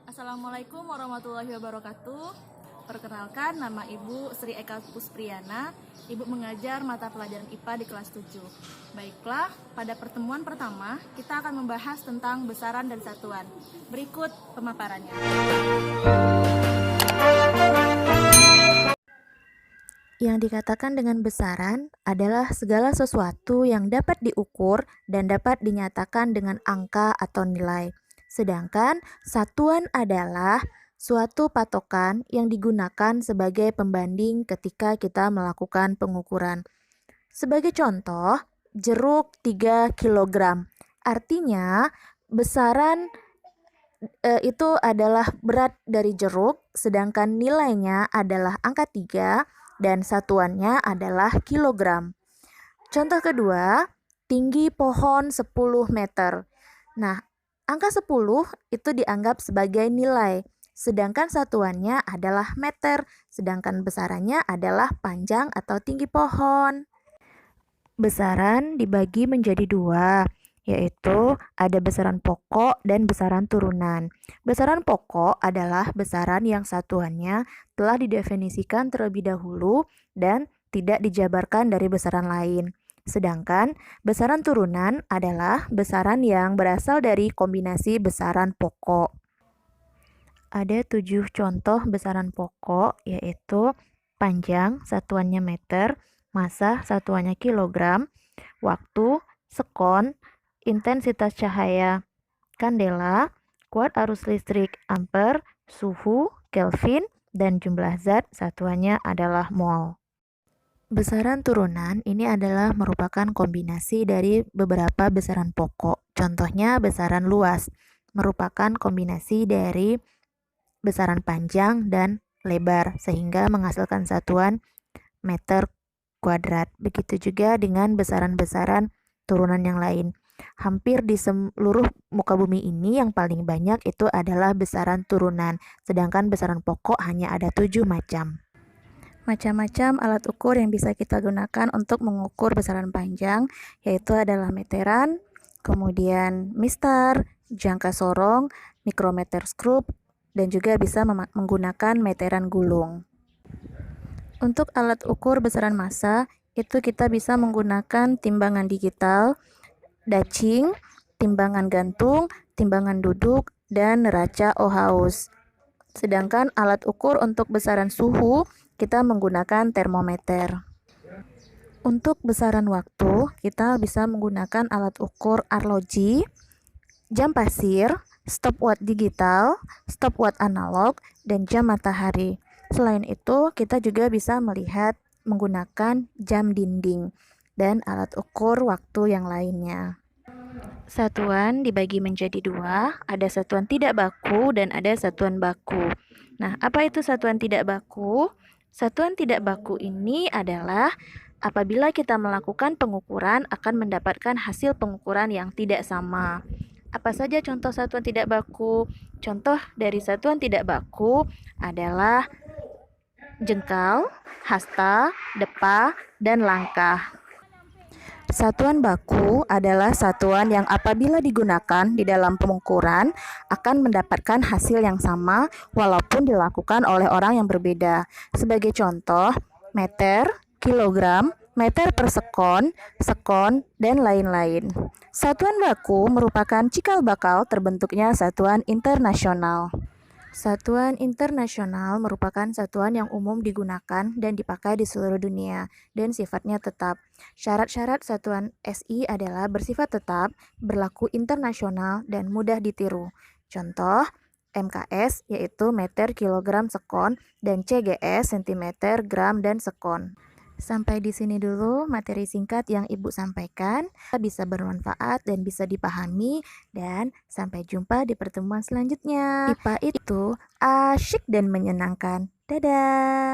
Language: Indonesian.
Assalamualaikum warahmatullahi wabarakatuh. Perkenalkan, nama Ibu Sri Eka Puspriyana. Ibu mengajar mata pelajaran IPA di kelas 7. Baiklah, pada pertemuan pertama kita akan membahas tentang besaran dan satuan. Berikut pemaparannya. Yang dikatakan dengan besaran adalah segala sesuatu yang dapat diukur dan dapat dinyatakan dengan angka atau nilai. Sedangkan satuan adalah suatu patokan yang digunakan sebagai pembanding ketika kita melakukan pengukuran. Sebagai contoh, jeruk 3 kg. Artinya, besaran itu adalah berat dari jeruk, sedangkan nilainya adalah angka 3 dan satuannya adalah kilogram. Contoh kedua, tinggi pohon 10 meter. Nah, angka 10 itu dianggap sebagai nilai, sedangkan satuannya adalah meter, sedangkan besarannya adalah panjang atau tinggi pohon. Besaran dibagi menjadi dua, yaitu ada besaran pokok dan besaran turunan. Besaran pokok adalah besaran yang satuannya telah didefinisikan terlebih dahulu dan tidak dijabarkan dari besaran lain. Sedangkan besaran turunan adalah besaran yang berasal dari kombinasi besaran pokok. Ada 7 contoh besaran pokok, yaitu panjang satuannya meter, massa satuannya kilogram, waktu sekon, intensitas cahaya kandela, kuat arus listrik ampere, suhu Kelvin, dan jumlah zat satuannya adalah mol. Besaran turunan ini adalah merupakan kombinasi dari beberapa besaran pokok. Contohnya besaran luas merupakan kombinasi dari besaran panjang dan lebar sehingga menghasilkan satuan meter kuadrat. Begitu juga dengan besaran-besaran turunan yang lain. Hampir di seluruh muka bumi ini yang paling banyak itu adalah besaran turunan, sedangkan besaran pokok hanya ada 7 macam. Macam-macam alat ukur yang bisa kita gunakan untuk mengukur besaran panjang, yaitu adalah meteran, kemudian mistar, jangka sorong, mikrometer skrup, dan juga bisa menggunakan meteran gulung. Untuk alat ukur besaran massa, itu kita bisa menggunakan timbangan digital, dacing, timbangan gantung, timbangan duduk, dan neraca Ohaus. Sedangkan alat ukur untuk besaran suhu, kita menggunakan termometer. Untuk besaran waktu, kita bisa menggunakan alat ukur arloji, jam pasir, stopwatch digital, stopwatch analog, dan jam matahari. Selain itu, kita juga bisa melihat menggunakan jam dinding dan alat ukur waktu yang lainnya. Satuan dibagi menjadi dua, ada satuan tidak baku dan ada satuan baku. Nah, apa itu satuan tidak baku? Satuan tidak baku ini adalah apabila kita melakukan pengukuran akan mendapatkan hasil pengukuran yang tidak sama. Apa saja contoh satuan tidak baku? Contoh dari satuan tidak baku adalah jengkal, hasta, depa, dan langkah. Satuan baku adalah satuan yang apabila digunakan di dalam pengukuran akan mendapatkan hasil yang sama walaupun dilakukan oleh orang yang berbeda. Sebagai contoh, meter, kilogram, meter per sekon, sekon, dan lain-lain. Satuan baku merupakan cikal bakal terbentuknya satuan internasional. Satuan internasional merupakan satuan yang umum digunakan dan dipakai di seluruh dunia dan sifatnya tetap. Syarat-syarat satuan SI adalah bersifat tetap, berlaku internasional, dan mudah ditiru. Contoh, MKS yaitu meter, kilogram, sekon, dan CGS sentimeter, gram, dan sekon. Sampai di sini dulu materi singkat yang Ibu sampaikan. Bisa bermanfaat dan bisa dipahami, dan sampai jumpa di pertemuan selanjutnya. IPA itu asyik dan menyenangkan. Dadah!